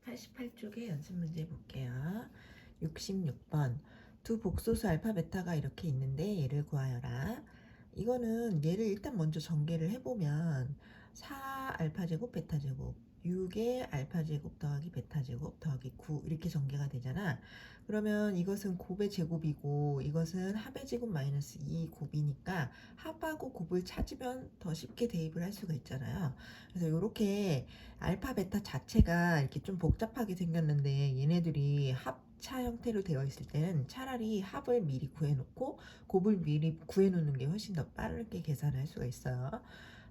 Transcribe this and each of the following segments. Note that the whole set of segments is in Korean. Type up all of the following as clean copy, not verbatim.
88쪽의 연습 문제 볼게요. 66번. 두 복소수 알파 베타가 이렇게 있는데 얘를 구하여라. 이거는 얘를 일단 먼저 전개를 해보면 4 알파 제곱 베타 제곱 6의 알파 제곱 더하기 베타 제곱 더하기 9 이렇게 전개가 되잖아. 그러면 이것은 곱의 제곱이고 이것은 합의 제곱 마이너스 2 곱이니까 합하고 곱을 찾으면 더 쉽게 대입을 할 수가 있잖아요. 그래서 이렇게 알파 베타 자체가 이렇게 좀 복잡하게 생겼는데 얘네들이 합차 형태로 되어 있을 때는 차라리 합을 미리 구해놓고 곱을 미리 구해놓는 게 훨씬 더 빠르게 계산을 할 수가 있어요.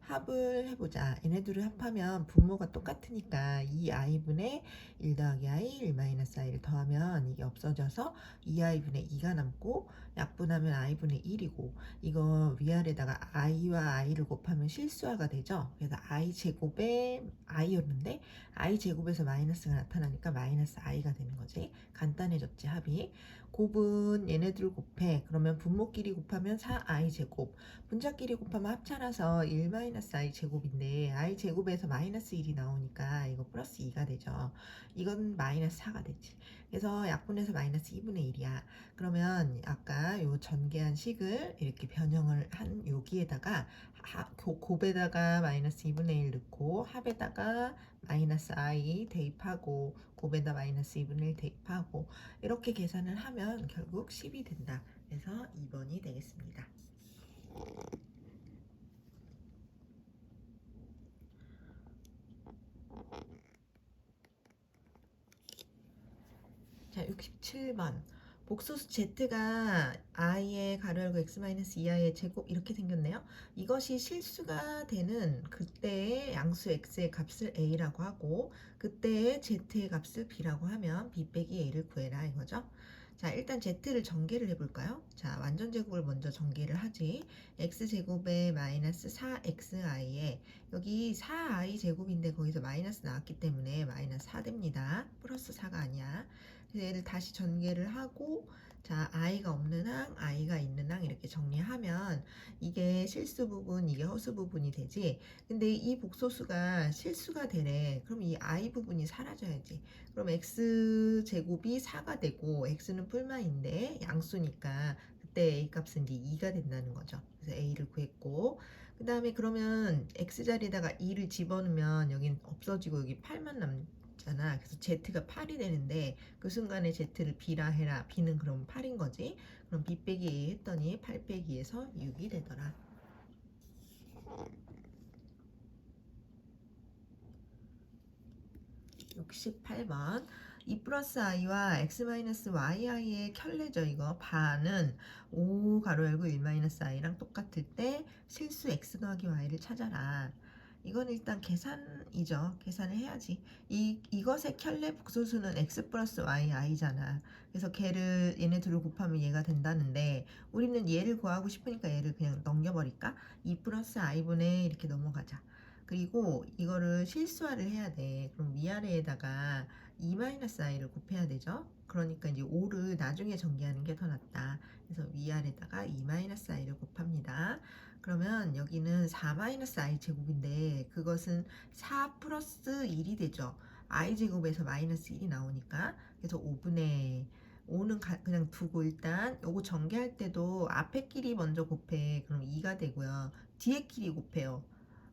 합을 해보자. 얘네들을 합하면 분모가 똑같으니까 2i분의 1 더하기 i, 1 마이너스 i를 더하면 이게 없어져서 2i분의 2가 남고 약분하면 i분의 1이고 이거 위아래다가 i와 i를 곱하면 실수화가 되죠. 그래서 i 제곱에 i였는데 i 제곱에서 마이너스가 나타나니까 마이너스 i가 되는 거지. 간단해졌지 합이. 곱은 얘네들 곱해. 그러면 분모끼리 곱하면 4i 제곱. 분자끼리 곱하면 합차라서 1 마이너스 i 제곱인데 i 제곱에서 마이너스 1이 나오니까 이거 플러스 2가 되죠. 이건 마이너스 4가 되지. 그래서 약분해서 마이너스 2분의 1이야. 그러면 아까 요 전개한 식을 이렇게 변형을 한 여기에다가 곱에다가 마이너스 2분의 1 넣고 합에다가 마이너스 i 대입하고 곱에다 마이너스 2분의 1 대입하고 이렇게 계산을 하면 결국 10이 된다. 그래서 2번이 되겠습니다. 자, 67번. 복소수 z가 i의 가로 열고 x-2i의 제곱 이렇게 생겼네요. 이것이 실수가 되는 그때의 양수 x의 값을 a라고 하고 그때의 z의 값을 b라고 하면 b 빼기 a를 구해라 이거죠. 자, 일단 z를 전개를 해볼까요? 자, 완전 제곱을 먼저 전개를 하지. x제곱에 마이너스 4xi에 여기 4i 제곱인데 거기서 마이너스 나왔기 때문에 마이너스 4 됩니다. 플러스 4가 아니야. 그래서 얘를 다시 전개를 하고 자 i가 없는 항, i가 있는 항 이렇게 정리하면 이게 실수 부분, 이게 허수 부분이 되지. 근데 이 복소수가 실수가 되래. 그럼 이 i 부분이 사라져야지. 그럼 x제곱이 4가 되고 x는 뿔마인데 양수니까 그때 a 값은 이제 2가 된다는 거죠. 그래서 a를 구했고 그 다음에 그러면 x자리에다가 2를 집어넣으면 여긴 없어지고 여기 8만 남잖아. 그래서 z가 8이 되는데 그 순간에 z를 b라 해라. b는 그럼 8인 거지. 그럼 b 빼기 a 했더니 8 빼기에서 6이 되더라. 68번 2 플러스 i와 x 마이너스 yi의 켤레죠. 이거 반은 5 가로 열고 1 마이너스 i랑 똑같을 때 실수 x 더하기 y를 찾아라. 이건 일단 계산이죠. 계산을 해야지. 이것의 켤레 복소수는 x 플러스 y i잖아. 그래서 걔를 얘네 둘을 곱하면 얘가 된다는데 우리는 얘를 구하고 싶으니까 얘를 그냥 넘겨버릴까? 2 플러스 i분의 이렇게 넘어가자. 그리고 이거를 실수화를 해야 돼. 그럼 위아래에다가 2-i를 곱해야 되죠. 그러니까 이제 5를 나중에 전개하는 게 더 낫다. 그래서 위아래다가 2-i를 곱합니다. 그러면 여기는 4-i 제곱인데 그것은 4 플러스 1이 되죠. i 제곱에서 마이너스 1이 나오니까 그래서 5분의 5는 그냥 두고 일단 요거 전개할 때도 앞에 끼리 먼저 곱해. 그럼 2가 되고요. 뒤에 끼리 곱해요.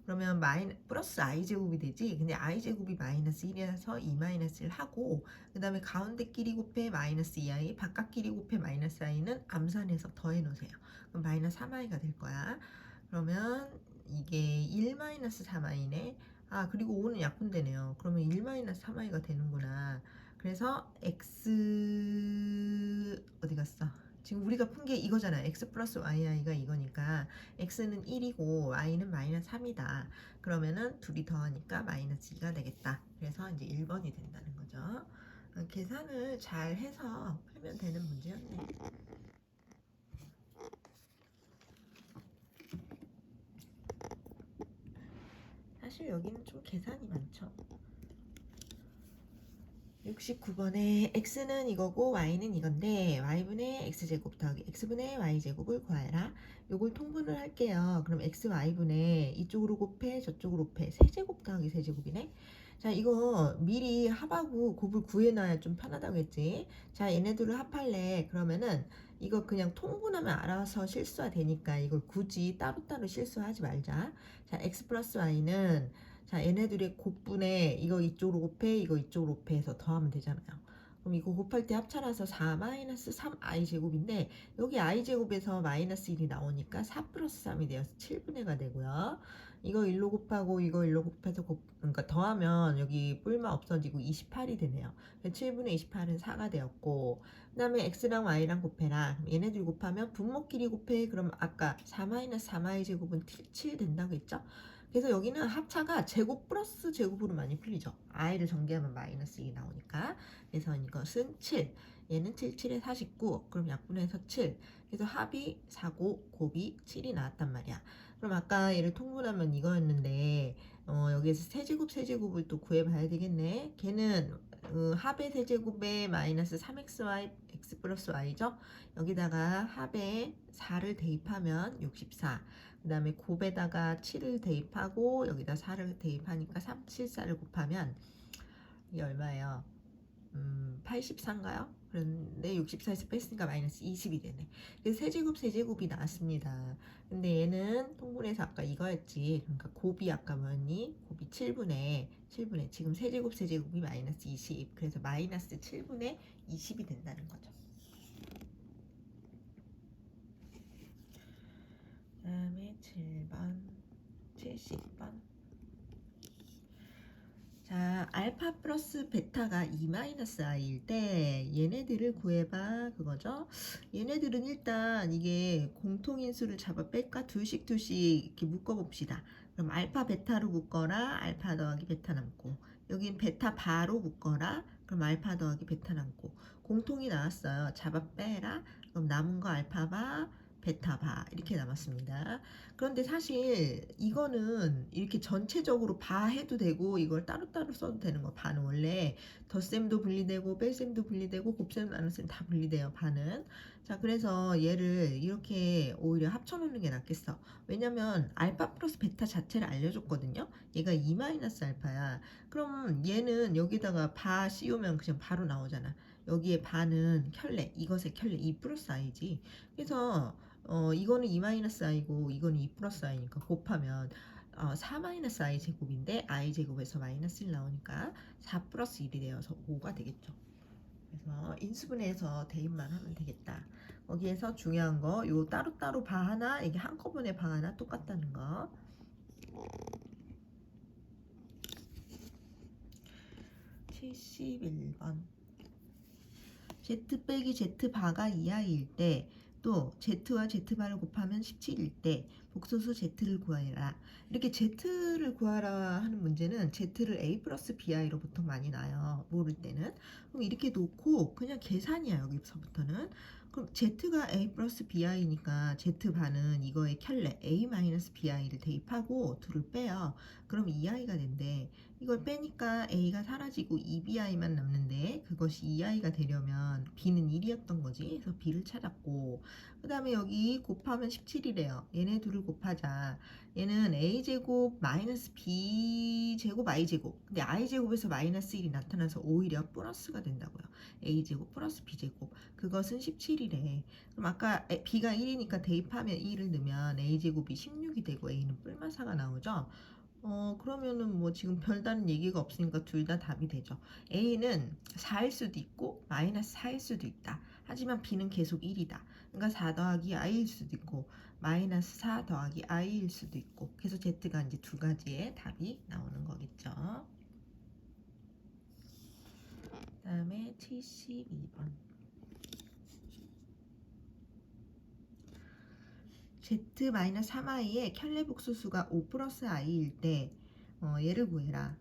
그러면 플러스 i 제곱이 되지. 근데 i 제곱이 마이너스 1이라서 2 마이너스를 하고 그 다음에 가운데 끼리 곱해 마이너스 2i 바깥 끼리 곱해 마이너스 i는 암산해서 더해 놓으세요. 그럼 마이너스 3i가 될 거야. 그러면 이게 1 마이너스 3i네. 아 그리고 5는 약분되네요. 그러면 1 마이너스 3i가 되는구나. 그래서 x 어디 갔어? 지금 우리가 푼 게 이거잖아. x 플러스 yi가 이거니까 x는 1이고 y는 마이너스 3이다. 그러면은 둘이 더하니까 마이너스 2가 되겠다. 그래서 이제 1번이 된다는 거죠. 계산을 잘 해서 풀면 되는 문제였네. 사실 여기는 좀 계산이 많죠. 69번에 x는 이거고 y는 이건데 y분의 x제곱 더하기 x분의 y제곱을 구하라. 요걸 통분을 할게요. 그럼 x, y분의 이쪽으로 곱해 저쪽으로 곱해 세제곱 더하기 세제곱이네. 자, 이거 미리 합하고 곱을 구해놔야 좀 편하다고 했지. 자, 얘네들을 합할래. 그러면은 이거 그냥 통분하면 알아서 실수가 되니까 이걸 굳이 따로따로 실수하지 말자. 자, x 플러스 y는 자, 얘네들의 곱분에 이거 이쪽으로 곱해, 이거 이쪽으로 곱해서 더하면 되잖아요. 그럼 이거 곱할 때 합쳐놔서 4 마이너스 3i 제곱인데 여기 i 제곱에서 마이너스 1이 나오니까 4 플러스 3이 되어서 7분의가 되고요. 이거 1로 곱하고 이거 1로 곱해서 그러니까 더하면 여기 뿔마 없어지고 28이 되네요. 7분의 28은 4가 되었고 그 다음에 x랑 y랑 곱해라. 얘네들 곱하면 분모끼리 곱해. 그럼 아까 4 마이너스 3i 제곱은 7 된다고 했죠? 그래서 여기는 합차가 제곱 플러스 제곱으로 많이 풀리죠. i를 전개하면 마이너스 2 나오니까. 그래서 이것은 7. 얘는 7, 7에 49. 그럼 약분해서 7. 그래서 합이 4고 곱이 7이 나왔단 말이야. 그럼 아까 얘를 통분하면 이거였는데 여기에서 세제곱을 또 구해봐야 되겠네. 걔는 합의 세제곱에 마이너스 3xy x 플러스 y죠. 여기다가 합에 4를 대입하면 64. 그 다음에 곱에다가 7을 대입하고 여기다 4를 대입하니까 3, 7, 4를 곱하면 이게 얼마예요? 84인가요? 그런데 64에서 뺐으니까 마이너스 20이 되네. 그래서 세제곱이 나왔습니다. 근데 얘는 통분해서 아까 이거였지. 그러니까 곱이 아까 뭐였니? 곱이 7분의 지금 세제곱이 마이너스 20. 그래서 마이너스 7분의 20이 된다는 거죠. 그 다음에 7번, 70번. 자, 알파 플러스 베타가 2-i일 때 얘네들을 구해봐 그거죠. 얘네들은 일단 이게 공통인수를 잡아 뺄까 둘씩 이렇게 묶어봅시다. 그럼 알파 베타로 묶어라. 알파 더하기 베타 남고 여긴 베타 바로 묶어라. 그럼 알파 더하기 베타 남고 공통이 나왔어요. 잡아 빼라. 그럼 남은 거 알파 바 베타 바 이렇게 남았습니다. 그런데 사실 이거는 이렇게 전체적으로 바 해도 되고 이걸 따로따로 써도 되는 거. 바는 원래 덧셈도 분리되고 뺄셈도 분리되고 곱셈 나눗셈 다 분리돼요. 바는. 자, 그래서 얘를 이렇게 오히려 합쳐놓는 게 낫겠어. 왜냐면 알파 플러스 베타 자체를 알려줬거든요. 얘가 2 마이너스 알파야. 그럼 얘는 여기다가 바 씌우면 그냥 바로 나오잖아. 여기에 바는 켤레, 이것의 켤레 2 플러스 i지. 그래서 이거는 2-i고 이거는 2 플러스 i니까 곱하면 4-i 제곱인데 i 제곱에서 마이너스 1 나오니까 4 플러스 1이 되어서 5가 되겠죠. 그래서 인수분해해서 대입만 하면 되겠다. 거기에서 중요한 거 요 따로따로 바 하나 이게 한꺼번에 바 하나 똑같다는 거. 71번. z 빼기 z 바가 2i일 때 또 z와 z바를 곱하면 17일 때 복소수 z를 구하라. 이렇게 z를 구하라 하는 문제는 z를 a 플러스 bi로 보통 많이 나요. 모를 때는. 그럼 이렇게 놓고 그냥 계산이야. 여기서부터는. 그럼 z가 a 플러스 bi니까 z바는 이거의 켤레 a 마이너스 bi를 대입하고 2를 빼요. 그럼 2i가 된대. 이걸 빼니까 a가 사라지고 2bi만 남는데 그것이 2i가 되려면 b는 1이었던 거지. 그래서 b를 찾았고 그 다음에 여기 곱하면 17이래요. 얘네 둘을 곱하자. 얘는 a제곱 마이너스 b제곱 i제곱. 근데 i제곱에서 마이너스 1이 나타나서 오히려 플러스가 된다고요. a제곱 플러스 b제곱. 그것은 17이래. 그럼 아까 b가 1이니까 대입하면 2를 넣으면 a제곱이 16이 되고 a는 뿔마사가 나오죠. 그러면은 뭐 지금 별다른 얘기가 없으니까 둘 다 답이 되죠. A는 4일 수도 있고 마이너스 4일 수도 있다. 하지만 B는 계속 1이다. 그러니까 4 더하기 i일 수도 있고 마이너스 4 더하기 i일 수도 있고 그래서 Z가 이제 두 가지의 답이 나오는 거겠죠. 그 다음에 72번. z-3i의 켤레 복소수가 5 플러스 i일 때 얘를 구해라.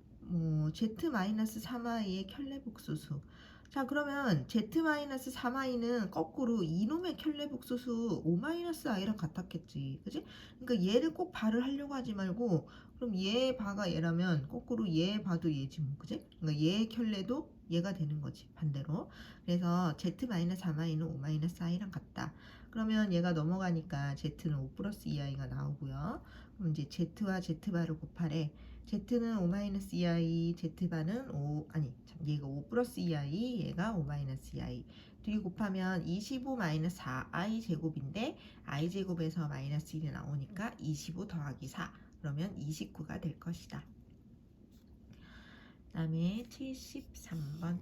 z-3i의 켤레 복소수. 자, 그러면 z-3i는 거꾸로 이놈의 켤레 복소수 5-i랑 같았겠지. 그지? 그러니까 얘를 꼭 발을 하려고 하지 말고 그럼 얘 바가 얘라면 거꾸로 얘 바도 얘지 뭐. 그지? 그러니까 얘의 켤레도 얘가 되는 거지. 반대로. 그래서 z-3i는 5-i랑 같다. 그러면 얘가 넘어가니까 z는 5 플러스 2i가 나오고요. 그럼 이제 z와 z바를 곱하래. z는 5-2i, z반은 5, 아니 참 얘가 5 플러스 2i, 얘가 5-2i. 둘이 곱하면 25-4i 제곱인데 i 제곱에서 마이너스 1이 나오니까 25 더하기 4, 그러면 29가 될 것이다. 그 다음에 73번.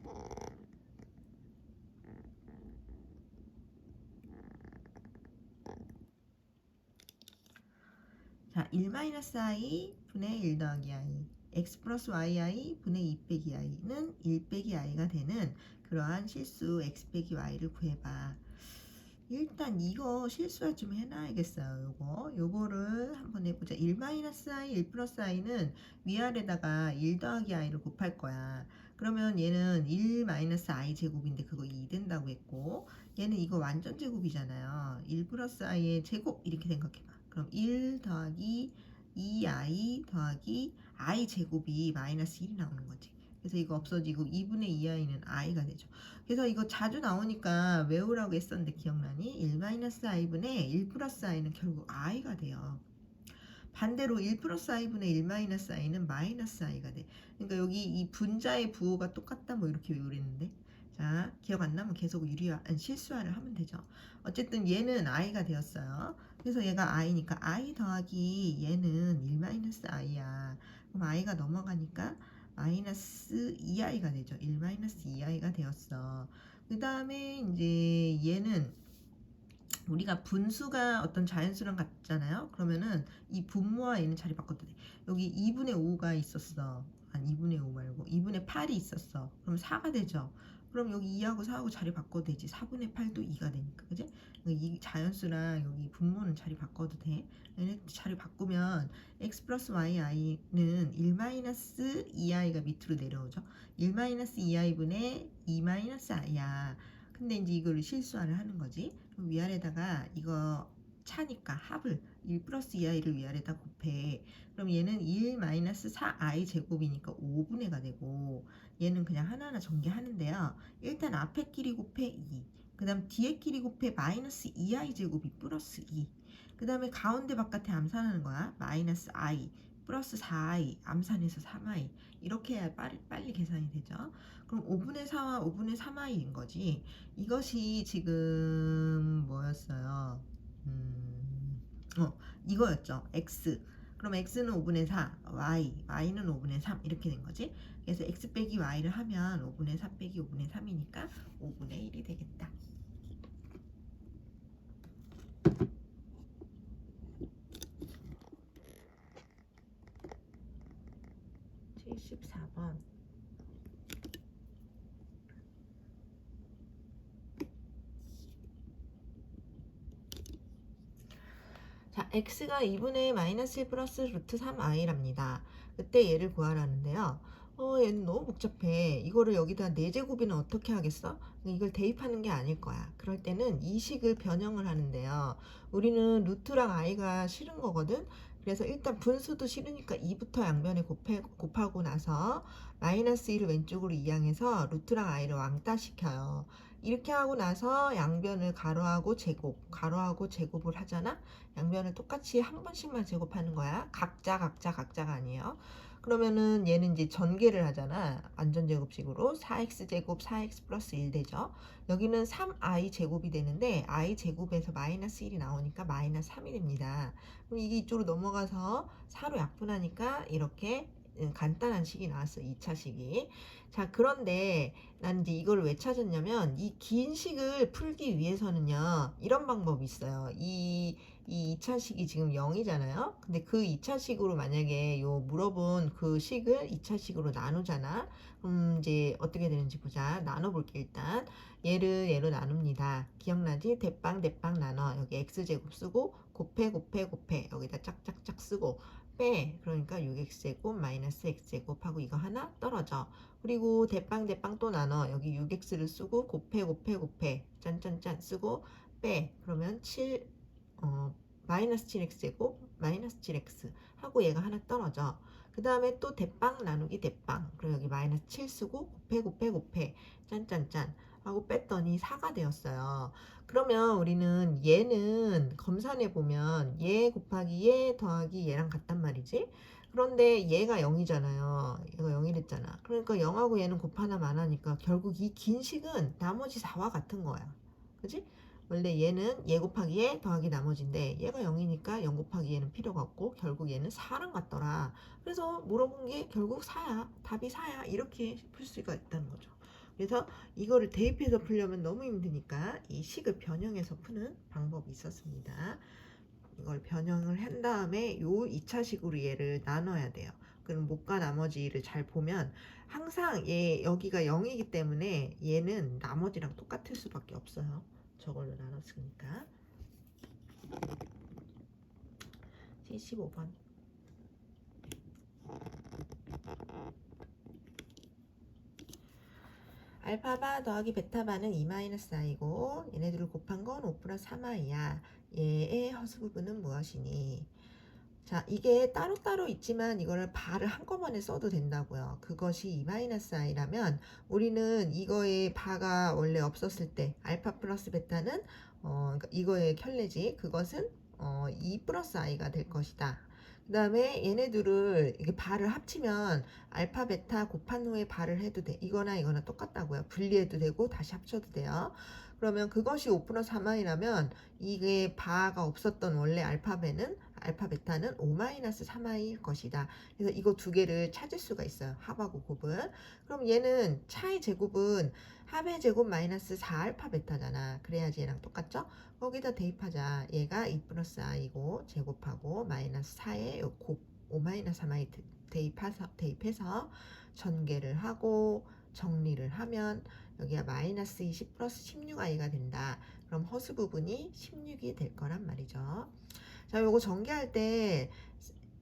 자, 1-i 분의 1 더하기 i, x 플러스 yi 분의 2 빼기 i는 1 빼기 i가 되는 그러한 실수 x 빼기 y를 구해봐. 일단 이거 실수를 좀 해놔야겠어요. 요거를 한번 해보자. 1-i, 1 플러스 i는 위아래다가 1 더하기 i를 곱할 거야. 그러면 얘는 1-i 제곱인데 그거 2 된다고 했고, 얘는 이거 완전 제곱이잖아요. 1 플러스 i의 제곱 이렇게 생각해봐. 그럼 1 더하기 2i 더하기 i 제곱이 마이너스 1이 나오는 거지. 그래서 이거 없어지고 2분의 2i는 i가 되죠. 그래서 이거 자주 나오니까 외우라고 했었는데 기억나니? 1-i분의 1 플러스 i는 결국 i가 돼요. 반대로 1 플러스 i분의 1-i는 마이너스 i가 돼. 그러니까 여기 이 분자의 부호가 똑같다 뭐 이렇게 외우랬는데, 자 기억 안 나면 계속 실수화를 하면 되죠. 어쨌든 얘는 i가 되었어요. 그래서 얘가 i니까 i 더하기 얘는 1-i야. 그럼 i가 넘어가니까 마이너스 2i가 되죠. 1-2i가 되었어. 그 다음에 이제 얘는 우리가 분수가 어떤 자연수랑 같잖아요. 그러면은 이 분모와 얘는 자리 바꿔도 돼. 여기 2분의 5가 있었어. 아니 2분의 5 말고 2분의 8이 있었어. 그럼 4가 되죠. 그럼 여기 2하고 4하고 자리 바꿔도 되지. 4분의 8도 2가 되니까. 그지? 이 자연수랑 여기 분모는 자리 바꿔도 돼. 얘네 자리 바꾸면 x 플러스 yi는 1-2i가 밑으로 내려오죠. 1-2i분의 2-i야. 근데 이제 이걸 실수화를 하는 거지. 위아래다가 이거 차니까 합을 1 플러스 2i를 위아래다 곱해. 그럼 얘는 1-4i 제곱이니까 5분의가 되고, 얘는 그냥 하나하나 전개하는데요. 일단 앞에 끼리 곱해 2, 그 다음 뒤에 끼리 곱해 마이너스 2i 제곱이 플러스 2, 그 다음에 가운데 바깥에 암산하는 거야. 마이너스 i 플러스 4i 암산해서 3i. 이렇게 해야 빨리 계산이 되죠. 그럼 5분의 4와 5분의 3i인 거지. 이것이 지금 뭐였어요? 이거였죠. x. 그럼 x는 5분의 4, y는 5분의 3 이렇게 된 거지. 그래서 x 빼기 y를 하면 5분의 4 빼기 5분의 3이니까 5분의 1이 되겠다. (74번) 자, x가 2분의 마이너스 1 플러스 루트 3i랍니다. 그때 얘를 구하라는데요. 얘는 너무 복잡해. 이거를 여기다 4제곱이는 어떻게 하겠어? 이걸 대입하는 게 아닐 거야. 그럴 때는 이 식을 변형을 하는데요. 우리는 루트랑 i가 싫은 거거든. 그래서 일단 분수도 싫으니까 2부터 양변에 곱하고 나서 마이너스 1을 왼쪽으로 이항해서 루트랑 i를 왕따 시켜요. 이렇게 하고 나서 양변을 가로하고 제곱을 하잖아. 양변을 똑같이 한 번씩만 제곱하는 거야. 각자가 아니에요. 그러면은 얘는 이제 전개를 하잖아. 완전 제곱식으로 4x 제곱 4x 플러스 1 되죠. 여기는 3i 제곱이 되는데 i 제곱에서 마이너스 1이 나오니까 마이너스 3이 됩니다. 그럼 이게 이쪽으로 넘어가서 4로 약분하니까 이렇게 간단한 식이 나왔어. 2차 식이. 자, 그런데 난 이제 이걸 왜 찾았냐면 이 긴 식을 풀기 위해서는요, 이런 방법이 있어요. 이 2차식이 지금 0이잖아요. 근데 그 2차식으로 만약에 요 물어본 그 식을 2차식으로 나누잖아. 이제 어떻게 되는지 보자. 나눠볼게. 일단 얘로 나눕니다. 기억나지? 대빵 나눠. 여기 x제곱 쓰고 곱해 여기다 짝짝짝 쓰고 빼. 그러니까 6x제곱 마이너스 x제곱 하고 이거 하나 떨어져. 그리고 대빵 또 나눠. 여기 6x를 쓰고 곱해 짠짠짠 쓰고 빼. 그러면 7 마이너스 7x 제곱 마이너스 7x 하고 얘가 하나 떨어져. 그 다음에 또 대빵 나누기 대빵. 그리고 여기 마이너스 7 쓰고 곱해 짠짠짠 하고 뺐더니 4가 되었어요. 그러면 우리는 얘는 검산해 보면 얘 곱하기 얘 더하기 얘랑 같단 말이지. 그런데 얘가 0이잖아요. 얘가 0이랬잖아. 그러니까 0하고 얘는 곱하나 마나니까 결국 이 긴 식은 나머지 4와 같은 거야. 그지? 원래 얘는 얘 곱하기 얘 더하기 나머지인데 얘가 0이니까 0 곱하기 얘는 필요가 없고 결국 얘는 4랑 같더라. 그래서 물어본 게 결국 4야. 답이 4야. 이렇게 풀 수가 있다는 거죠. 그래서 이거를 대입해서 풀려면 너무 힘드니까 이 식을 변형해서 푸는 방법이 있었습니다. 이걸 변형을 한 다음에 요 2차식으로 얘를 나눠야 돼요. 그럼 못과 나머지를 잘 보면 항상 얘 여기가 0이기 때문에 얘는 나머지랑 똑같을 수밖에 없어요. 저걸로 나눴으니까. 75번. 알파바 더하기 베타바는 2-i고 얘네들을 곱한 건 5 플러스 3i야. 얘의 허수 부분은 무엇이니? 자, 이게 따로따로 있지만 이거를 바를 한꺼번에 써도 된다고요. 그것이 2-i라면 우리는 이거의 바가 원래 없었을 때 알파 플러스 베타는 그러니까 이거의 켤레지. 그것은 2 플러스 i가 될 것이다. 그 다음에 얘네들을 이게 바를 합치면 알파 베타 곱한 후에 바를 해도 돼. 이거나 이거나 똑같다고요. 분리해도 되고 다시 합쳐도 돼요. 그러면 그것이 5 플러스 3i라면 이게 바가 없었던 원래 알파 베타는 5-3i일 것이다. 그래서 이거 두 개를 찾을 수가 있어요. 합하고 곱은. 그럼 얘는 차의 제곱은 합의 제곱 마이너스 4알파 베타잖아. 그래야지 얘랑 똑같죠? 거기다 대입하자. 얘가 2 플러스 i고 제곱하고 마이너스 4에 곱 5-3i 대입해서 전개를 하고 정리를 하면 여기가 마이너스 20 플러스 16i가 된다. 그럼 허수 부분이 16이 될 거란 말이죠. 자, 요거 전개할 때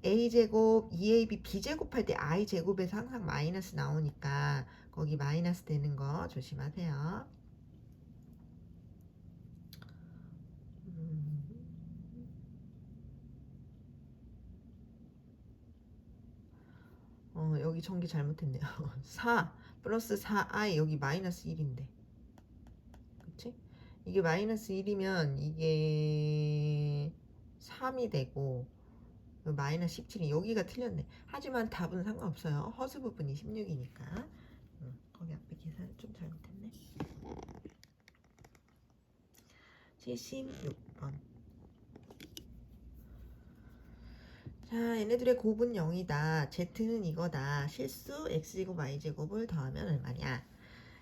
a제곱, 2ab, b제곱 할 때 i제곱에서 항상 마이너스 나오니까 거기 마이너스 되는 거 조심하세요. 여기 전개 잘못했네요. 4 플러스 4i 여기 마이너스 1인데. 그치? 이게 마이너스 1이면 이게 3이 되고 마이너스 17이 여기가 틀렸네. 하지만 답은 상관없어요. 허수 부분이 16이니까. 거기 앞에 계산을 좀 잘못했네. 76번. 자, 얘네들의 곱은 0이다. z는 이거다. 실수 x제곱 y제곱을 더하면 얼마냐?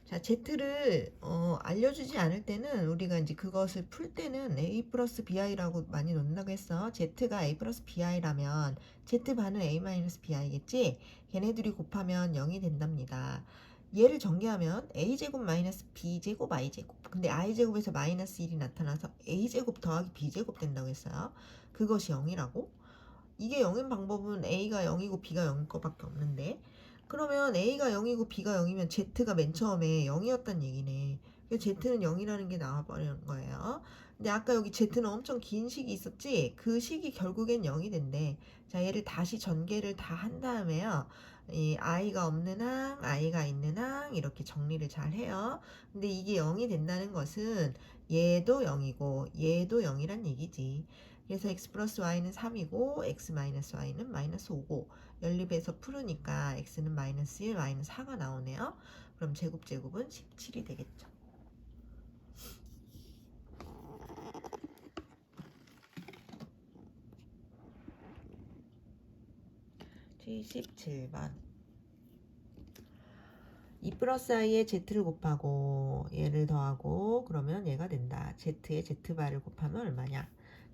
자, z를 알려주지 않을 때는 우리가 이제 그것을 풀 때는 a 플러스 bi라고 많이 놓는다고 했어. z가 a 플러스 bi라면 z반은 a 마이너스 bi겠지? 걔네들이 곱하면 0이 된답니다. 얘를 전개하면 a제곱 마이너스 b제곱 i제곱. 근데 i제곱에서 마이너스 1이 나타나서 a제곱 더하기 b제곱 된다고 했어요. 그것이 0이라고? 이게 0인 방법은 a가 0이고 b가 0일 거밖에 없는데 그러면 a가 0이고 b가 0이면 z가 맨 처음에 0이었단 얘기네. 그래서 z는 0이라는 게 나와버리는 거예요. 근데 아까 여기 z는 엄청 긴 식이 있었지? 그 식이 결국엔 0이 된대. 자, 얘를 다시 전개를 다 한 다음에요. 이 i가 없는 항, i가 있는 항 이렇게 정리를 잘 해요. 근데 이게 0이 된다는 것은 얘도 0이고 얘도 0이란 얘기지. 그래서 x 플러스 y는 3이고 x 마이너스 y는 마이너스 5고 연립해서 풀으니까 x는 마이너스 1, y는 4가 나오네요. 그럼 제곱은 17이 되겠죠. 77번. 2 플러스 i에 z를 곱하고 얘를 더하고 그러면 얘가 된다. z에 z바를 곱하면 얼마냐?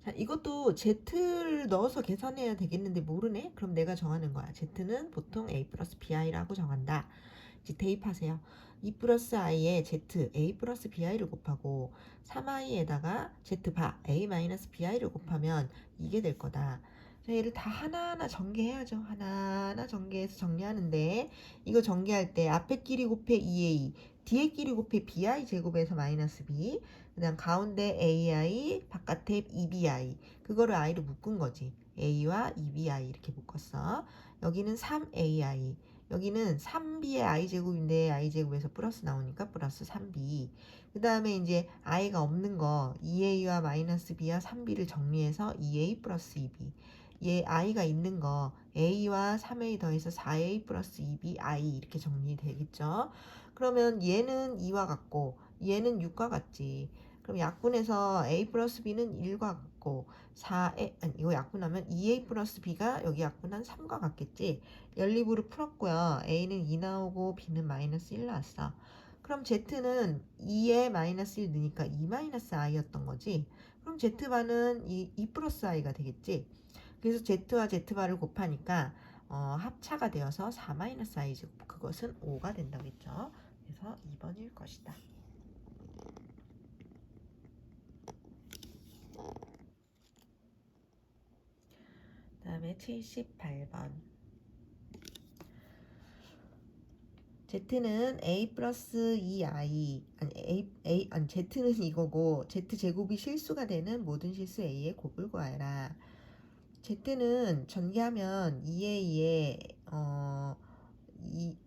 자, 이것도 z를 넣어서 계산해야 되겠는데 모르네? 그럼 내가 정하는 거야. z는 보통 a 플러스 bi라고 정한다. 이제 대입하세요. 2 플러스 i에 z, a 플러스 bi를 곱하고 3i에다가 z바, a 마이너스 bi를 곱하면 이게 될 거다. 자, 얘를 다 하나하나 전개해야죠. 하나하나 전개해서 정리하는데 이거 전개할 때 앞에 끼리 곱해 2a, 뒤에 끼리 곱해 bi 제곱에서 마이너스 b, 그 다음 가운데 ai, 바깥에 2bi. 그거를 i로 묶은 거지. a와 2bi 이렇게 묶었어. 여기는 3ai. 여기는 3b의 i제곱인데 i제곱에서 플러스 나오니까 플러스 3b. 그 다음에 이제 i가 없는 거 2a와 마이너스 b와 3b를 정리해서 2a 플러스 2b. 얘 i가 있는 거 a와 3a 더해서 4a 플러스 2b i 이렇게 정리되겠죠. 그러면 얘는 2와 같고 얘는 6과 같지. 그럼 약분해서 a 플러스 b는 1과 같고 4a 아니 이거 약분하면 2a 플러스 b가 여기 약분한 3과 같겠지. 연립으로 풀었고요. a는 2 나오고 b는 마이너스 1 나왔어. 그럼 z는 2에 마이너스 1 넣으니까 2 마이너스 i였던 거지. 그럼 z바는 2 플러스 i가 되겠지. 그래서 z와 z바를 곱하니까 합차가 되어서 4 마이너스 i 제곱, 그것은 5가 된다고 했죠. 그래서 2번일 것이다. 그 다음에 78번. z는 a 플러스 2i 아니 z는 이거고 z제곱이 실수가 되는 모든 실수 a의 곱을 구하여라. z는 전개하면 2a에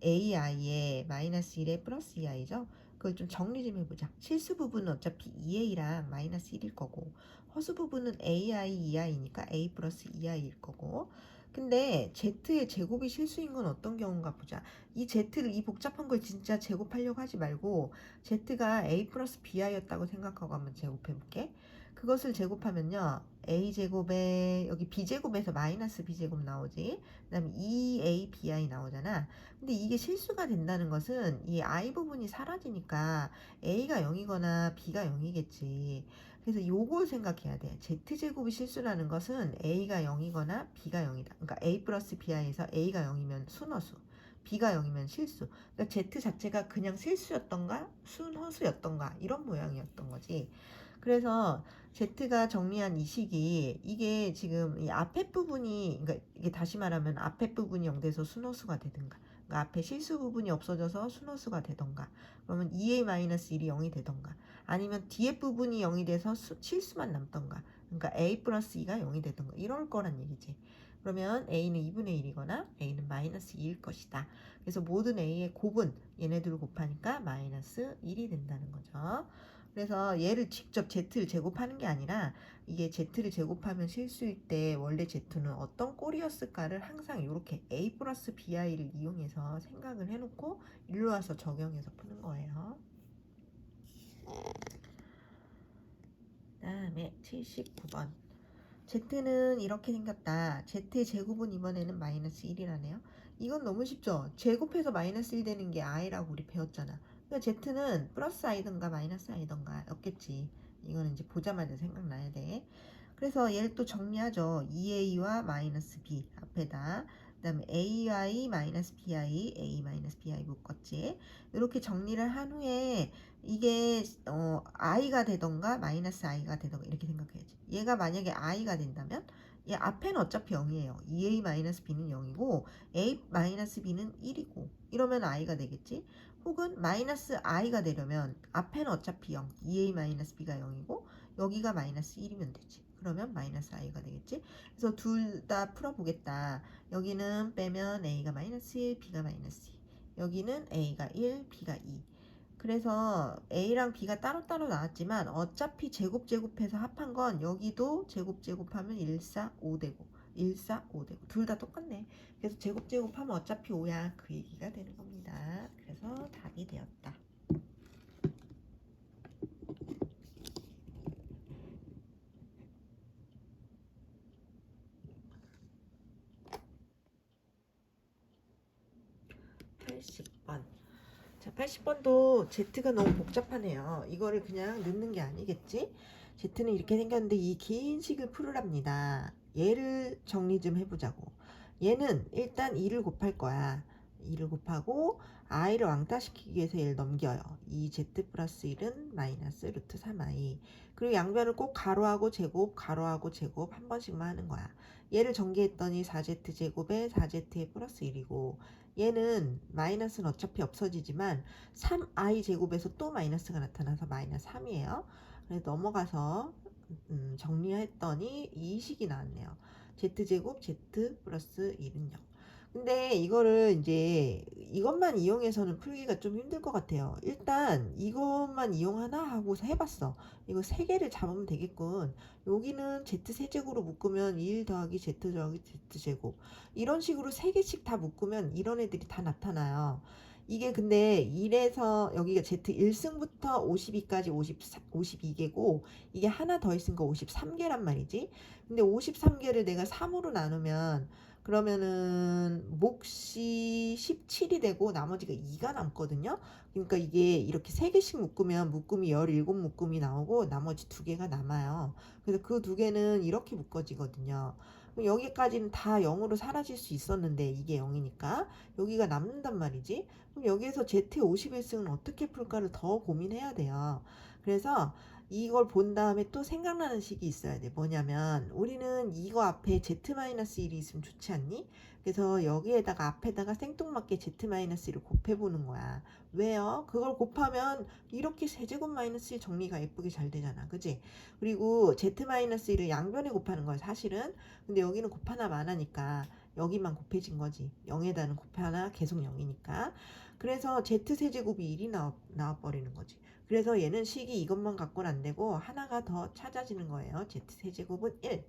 ai에 마이너스 1에 플러스 2i죠. 그걸 좀 정리 좀 해보자. 실수 부분은 어차피 2a랑 마이너스 1일 거고 허수 부분은 ai, 2i니까 a 플러스 2i일 거고. 근데 z의 제곱이 실수인 건 어떤 경우인가 보자. 이 z를 이 복잡한 걸 진짜 제곱하려고 하지 말고 z가 a 플러스 bi였다고 생각하고 한번 제곱해볼게. 그것을 제곱하면요. a제곱에 여기 b제곱에서 마이너스 b제곱 나오지. 그 다음에 2abi 나오잖아. 근데 이게 실수가 된다는 것은 이 i 부분이 사라지니까 a가 0이거나 b가 0이겠지. 그래서 요걸 생각해야 돼. z제곱이 실수라는 것은 a가 0이거나 b가 0이다. 그러니까 a 플러스 bi에서 a가 0이면 순허수, b가 0이면 실수. 그러니까 z 자체가 그냥 실수였던가 순허수였던가 이런 모양이었던 거지. 그래서 Z가 정리한 이 식이 이게 지금 이 앞에 부분이, 그러니까 이게 다시 말하면 앞에 부분이 0돼서 순호수가 되든가, 그러니까 앞에 실수 부분이 없어져서 순호수가 되던가, 그러면 2a-1이 0이 되던가, 아니면 뒤에 부분이 0이 돼서 실수만 남던가, 그러니까 a 플러스 2가 0이 되던가 이럴 거란 얘기지. 그러면 a는 2분의 1이거나 a는 마이너스 2일 것이다. 그래서 모든 a의 곱은 얘네들을 곱하니까 마이너스 1이 된다는 거죠. 그래서 얘를 직접 z를 제곱하는 게 아니라 이게 z를 제곱하면 실수일 때 원래 z는 어떤 꼴이었을까를 항상 이렇게 a 플러스 bi를 이용해서 생각을 해놓고 일로 와서 적용해서 푸는 거예요. 그 다음에 79번. z는 이렇게 생겼다. z의 제곱은 이번에는 마이너스 1이라네요. 이건 너무 쉽죠. 제곱해서 마이너스 1 되는 게 i라고 우리 배웠잖아. 그러니까 z는 플러스 i든가 마이너스 i든가 였겠지. 이거는 이제 보자마자 생각나야 돼. 그래서 얘를 또 정리하죠. 2a와 마이너스 b 앞에다, 그 다음에 ai 마이너스 bi, a 마이너스 bi 묶었지. 이렇게 정리를 한 후에 이게 i가 되던가 마이너스 i가 되던가 이렇게 생각해야지. 얘가 만약에 i가 된다면 얘 앞에는 어차피 0이에요. 2a 마이너스 b는 0이고 a 마이너스 b는 1이고 이러면 i가 되겠지. 혹은 마이너스 i가 되려면 앞에는 어차피 0, 2a 마이너스 b가 0이고 여기가 마이너스 1이면 되지. 그러면 마이너스 i가 되겠지. 그래서 둘 다 풀어보겠다. 여기는 빼면 a가 마이너스 1, b가 마이너스 2. 여기는 a가 1, b가 2. 그래서 a랑 b가 따로따로 나왔지만 어차피 제곱해서 합한 건 여기도 제곱하면 1, 4, 5 되고 1, 4, 5 되고 둘 다 똑같네. 그래서 제곱하면 어차피 5야. 그 얘기가 되는 겁니다. 그래서 답이 되었다. 80번. 자, 80번도 Z가 너무 복잡하네요. 이거를 그냥 넣는 게 아니겠지? Z는 이렇게 생겼는데 이 긴 식을 풀으랍니다. 얘를 정리 좀 해보자고. 얘는 일단 2를 곱할 거야. 2를 곱하고 i를 왕따시키기 위해서 얘를 넘겨요. 2z 플러스 1은 마이너스 루트 3i. 그리고 양변을 꼭 가로하고 제곱 한 번씩만 하는 거야. 얘를 전개했더니 4z 제곱에 4z의 플러스 1이고 얘는 마이너스는 어차피 없어지지만 3i 제곱에서 또 마이너스가 나타나서 마이너스 3이에요. 그래서 넘어가서 정리했더니 이 식이 나왔네요. z제곱 z 플러스 1은 0. 근데 이거를 이제 이것만 이용해서는 풀기가 좀 힘들 것 같아요. 일단 이것만 이용하나 하고 해봤어. 이거 세 개를 잡으면 되겠군. 여기는 Z 세제곱으로 묶으면 1 더하기 Z 더하기 Z제곱. 이런 식으로 세 개씩 다 묶으면 이런 애들이 다 나타나요. 이게 근데 1에서 여기가 Z1승부터 52까지 52개고 이게 하나 더 있으니까 53개란 말이지. 근데 53개를 내가 3으로 나누면 그러면은 몫이 17이 되고 나머지가 2가 남거든요. 그러니까 이게 이렇게 3개씩 묶으면 묶음이 17묶음이 나오고 나머지 2개가 남아요. 그래서 그 2개는 이렇게 묶어지거든요. 그럼 여기까지는 다 0으로 사라질 수 있었는데 이게 0이니까 여기가 남는단 말이지. 그럼 여기에서 Z51승은 어떻게 풀까를 더 고민해야 돼요. 그래서 이걸 본 다음에 또 생각나는 식이 있어야 돼. 뭐냐면 우리는 이거 앞에 Z-1이 있으면 좋지 않니? 그래서 여기에다가 앞에다가 생뚱맞게 Z-1을 곱해보는 거야. 왜요? 그걸 곱하면 이렇게 세제곱 마이너스 1 정리가 예쁘게 잘 되잖아. 그지? 그리고 Z-1을 양변에 곱하는 거야 사실은. 근데 여기는 곱하나 마나니까 여기만 곱해진 거지. 0에다는 곱하나 계속 0이니까. 그래서 Z세제곱이 1이 나와버리는 거지. 그래서 얘는 식이 이것만 갖고는 안 되고 하나가 더 찾아지는 거예요. Z 세제곱은 1.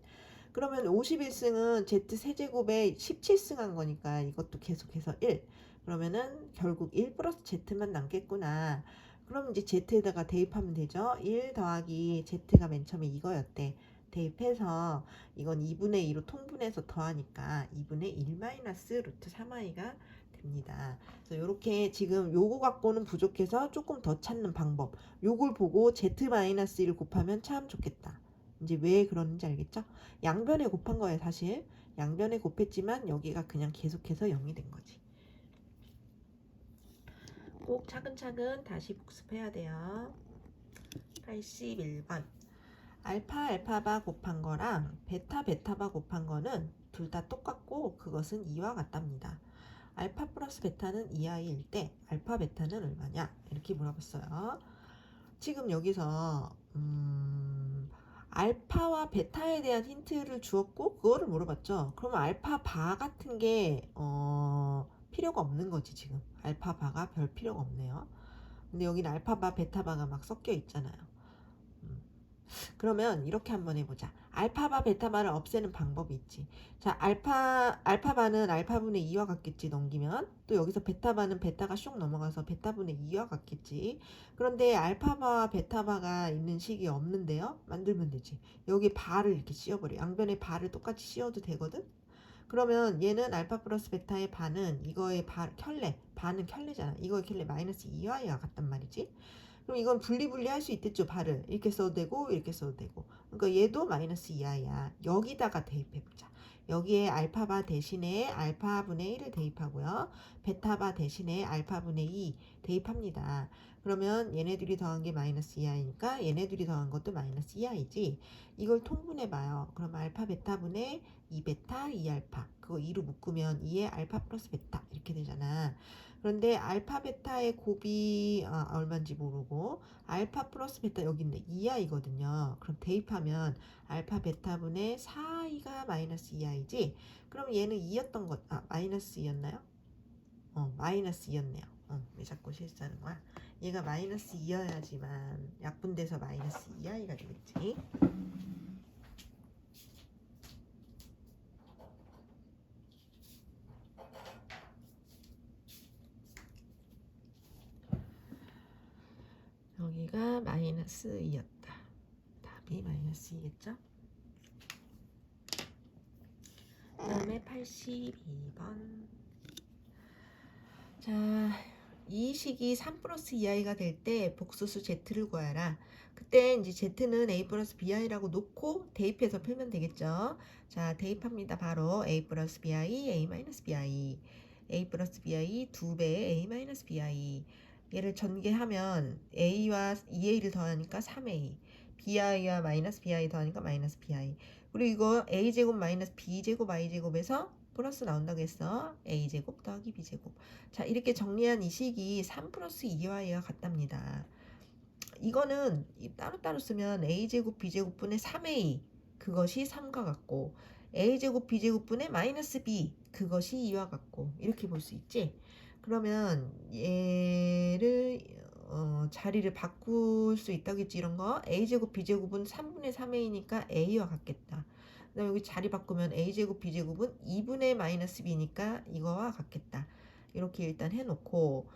그러면 51승은 Z 세제곱에 17승 한 거니까 이것도 계속해서 1. 그러면은 결국 1 플러스 Z만 남겠구나. 그럼 이제 Z에다가 대입하면 되죠. 1 더하기 Z가 맨 처음에 이거였대. 대입해서 이건 2분의 2로 통분해서 더하니까 2분의 1 마이너스 루트 3i가 됩니다. 그래서 이렇게 지금 요거 갖고는 부족해서 조금 더 찾는 방법. 요걸 보고 Z-1을 곱하면 참 좋겠다. 이제 왜 그러는지 알겠죠? 양변에 곱한 거예요, 사실. 양변에 곱했지만 여기가 그냥 계속해서 0이 된 거지. 꼭 차근차근 다시 복습해야 돼요. 81번. 알파바 곱한 거랑 베타바 곱한 거는 둘 다 똑같고 그것은 2와 같답니다. 알파 플러스 베타는 2i일 때 알파 베타는 얼마냐? 이렇게 물어봤어요. 지금 여기서 알파와 베타에 대한 힌트를 주었고 그거를 물어봤죠. 그러면 알파 바 같은 게 필요가 없는 거지. 지금 알파 바가 별 필요가 없네요. 근데 여기는 알파 바 베타 바가 막 섞여 있잖아요. 그러면 이렇게 한번 해보자. 알파바 베타바를 없애는 방법이 있지. 자, 알파바는 알파분의 2와 같겠지, 넘기면. 또 여기서 베타바는 베타가 슉 넘어가서 베타분의 2와 같겠지. 그런데 알파바와 베타바가 있는 식이 없는데요. 만들면 되지. 여기 바를 이렇게 씌워버려. 양변에 바를 똑같이 씌워도 되거든. 그러면 얘는 알파 플러스 베타의 바는 이거의 바는 켤레잖아. 이거의 켤레 마이너스 2와 같단 말이지. 그럼 이건 분리 할 수 있겠죠. 발을 이렇게 써도 되고 이렇게 써도 되고. 그러니까 얘도 마이너스 2i야. 여기다가 대입해보자. 여기에 알파바 대신에 알파분의 1을 대입하고요. 베타바 대신에 알파분의 2 대입합니다. 그러면 얘네들이 더한 게 마이너스 2i니까 얘네들이 더한 것도 마이너스 2i지. 이걸 통분해봐요. 그럼 알파 베타분의 2베타 2알파. 그거 2로 묶으면 2의 알파 플러스 베타 이렇게 되잖아. 그런데 알파 베타의 곱이 얼마인지 모르고 알파 플러스 베타 여기 있네 2i거든요. 그럼 대입하면 알파 베타분의 4i가 마이너스 2i지. 그럼 얘는 2였던 것 마이너스 2였나요? 마이너스 2였네요. 왜 자꾸 실수하는 거야? 얘가 마이너스 2여야지만 약분돼서 마이너스 2i가 되겠지. 여기가 마이너스 2였다. 답이 마이너스 2겠죠? 그 다음에 82번. 자, 이 식이 3 플러스 2i가 될 때 복소수 z를 구하라. 그때 이제 z는 a 플러스 bi라고 놓고 대입해서 풀면 되겠죠. 자, 대입합니다. 바로 a 플러스 bi, a 마이너스 bi, a 플러스 bi 2배 a 마이너스 bi. 얘를 전개하면 a와 2a를 더하니까 3a, bi와 마이너스 bi 더하니까 마이너스 bi. 그리고 이거 a제곱 마이너스 b제곱 i제곱에서 플러스 나온다고 했어. a제곱 더하기 b제곱. 자, 이렇게 정리한 이 식이 3 플러스 2와 얘가 같답니다. 이거는 따로따로 쓰면 a제곱 b제곱분의 3a 그것이 3과 같고 a제곱 b제곱분의 마이너스 b 그것이 이와 같고 이렇게 볼 수 있지. 그러면 얘를 자리를 바꿀 수 있다겠지. 이런 거 a제곱 b제곱은 3분의 3a니까 a와 같겠다. 그 다음에 여기 자리 바꾸면 a제곱 b제곱은 2분의 마이너스 b니까 이거와 같겠다. 이렇게 일단 해놓고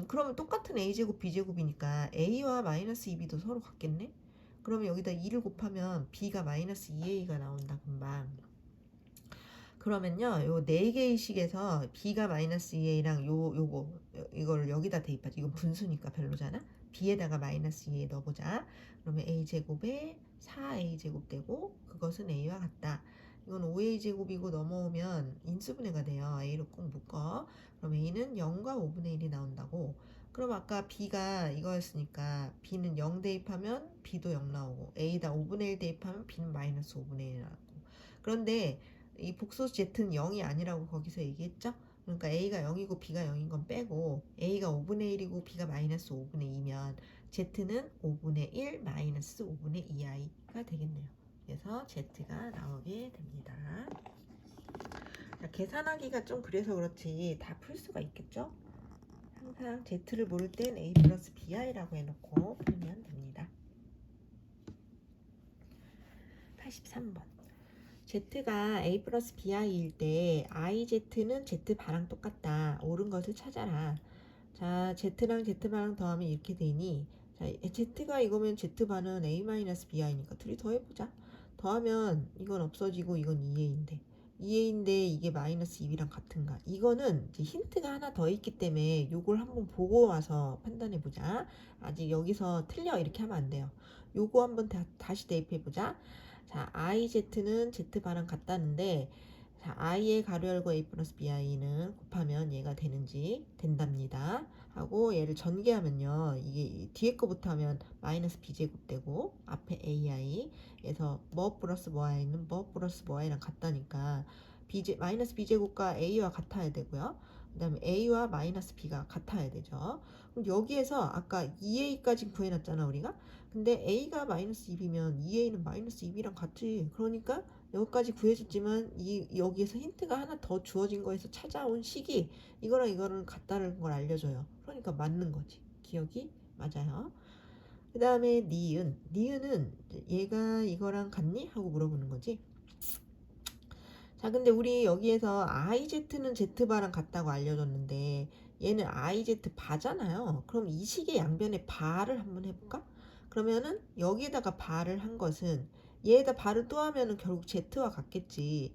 그러면 똑같은 a제곱 b제곱이니까 a와 마이너스 2b도 서로 같겠네. 그러면 여기다 2를 곱하면 b가 마이너스 2a가 나온다 금방. 그러면요 요 4개의 식에서 b가 마이너스 2a랑 요거 이걸 여기다 대입하지. 이건 분수니까 별로잖아. b에다가 마이너스 2a 넣어보자. 그러면 a제곱에 4a제곱 되고 그것은 a와 같다. 이건 5a제곱이고 넘어오면 인수분해가 돼요. a로 꼭 묶어. 그럼 a는 0과 5분의 1이 나온다고. 그럼 아까 b가 이거였으니까 b는 0 대입하면 b도 0 나오고 a에다 5분의 1 대입하면 b는 마이너스 5분의 1 나오고. 그런데 이 복소수 z는 0이 아니라고 거기서 얘기했죠? 그러니까 a가 0이고 b가 0인 건 빼고 a가 5분의 1이고 b가 마이너스 5분의 2면 z는 5분의 1 마이너스 5분의 2i가 되겠네요. 그래서 z가 나오게 됩니다. 계산하기가 좀 그래서 그렇지 다 풀 수가 있겠죠? 항상 z를 모를 땐 a 플러스 bi라고 해놓고 풀면 됩니다. 83번 z가 a 플러스 bi일 때 iz는 z바랑 똑같다. 옳은 것을 찾아라. 자, z랑 z바랑 더하면 이렇게 되니 자, z가 이거면 z바는 a 마이너스 bi니까 둘이 더해보자. 더하면 이건 없어지고 이건 2a인데 2a인데 이게 마이너스 2b랑 같은가. 이거는 이제 힌트가 하나 더 있기 때문에 요걸 한번 보고 와서 판단해보자. 아직 여기서 틀려 이렇게 하면 안 돼요. 요거 한번 다시 대입해보자. 자, iz는 z바랑 같다는데 자, i의 가로 열고 a 플러스 bi는 곱하면 얘가 되는지 된답니다. 하고 얘를 전개하면요. 이게 뒤에 거부터 하면 마이너스 b제곱 되고 앞에 ai에서 뭐 플러스 뭐 i는 뭐 플러스 뭐 i랑 같다니까 마이너스 b제곱과 a와 같아야 되고요. 그 다음에 a와 마이너스 b가 같아야 되죠. 그럼 여기에서 아까 2a까지 구해놨잖아 우리가. 근데 a가 마이너스 2이면 2a는 마이너스 2b랑 같지. 그러니까 여기까지 구해줬지만 여기에서 힌트가 하나 더 주어진 거에서 찾아온 식이 이거랑 이거랑 같다는 걸 알려줘요. 그러니까 맞는 거지. 기억이 맞아요. 그 다음에 니은은 얘가 이거랑 같니? 하고 물어보는 거지. 자, 근데 우리 여기에서 IZ는 Z바랑 같다고 알려줬는데 얘는 IZ 바잖아요. 그럼 이 식의 양변에 바를 한번 해볼까? 그러면은 여기에다가 바를 한 것은 얘에다 바를 또 하면은 결국 Z와 같겠지.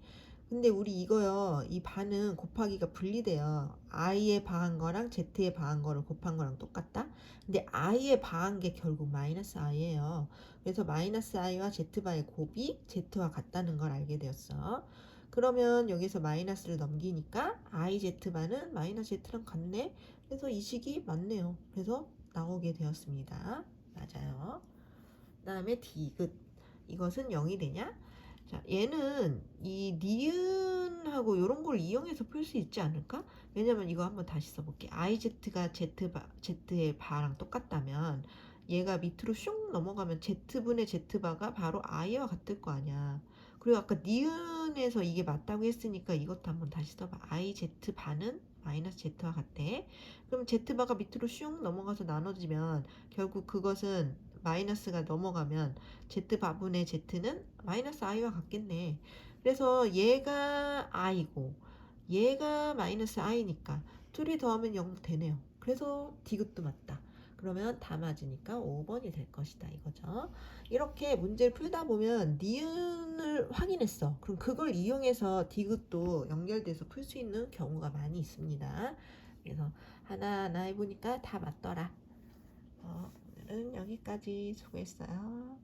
근데 우리 이거요. 이 바는 곱하기가 분리돼요. i에 바한 거랑 z에 바한 거를 곱한 거랑 똑같다. 근데 i에 바한 게 결국 마이너스 i예요. 그래서 마이너스 i와 z바의 곱이 z와 같다는 걸 알게 되었어. 그러면 여기서 마이너스를 넘기니까 iz바는 마이너스 z랑 같네. 그래서 이 식이 맞네요. 그래서 나오게 되었습니다. 맞아요. 그 다음에 디귿. 이것은 0이 되냐? 자, 얘는 이 니은하고 이런 걸 이용해서 풀 수 있지 않을까? 왜냐면 이거 한번 다시 써볼게. iz가 z의 바랑 똑같다면 얘가 밑으로 슝 넘어가면 z분의 z바가 바로 i와 같을 거 아니야. 그리고 아까 니은에서 이게 맞다고 했으니까 이것도 한번 다시 써봐. iz바는 마이너스 z와 같대. 그럼 z바가 밑으로 슝 넘어가서 나눠지면 결국 그것은 마이너스가 넘어가면 z바분의 z는 마이너스 i와 같겠네. 그래서 얘가 i고 얘가 마이너스 i니까 둘이 더하면 0 되네요. 그래서 디귿도 맞다. 그러면 다 맞으니까 5번이 될 것이다 이거죠. 이렇게 문제를 풀다 보면 니은을 확인했어. 그럼 그걸 이용해서 디귿도 연결돼서 풀 수 있는 경우가 많이 있습니다. 그래서 하나하나 해보니까 다 맞더라. 오늘은 여기까지 수고했어요.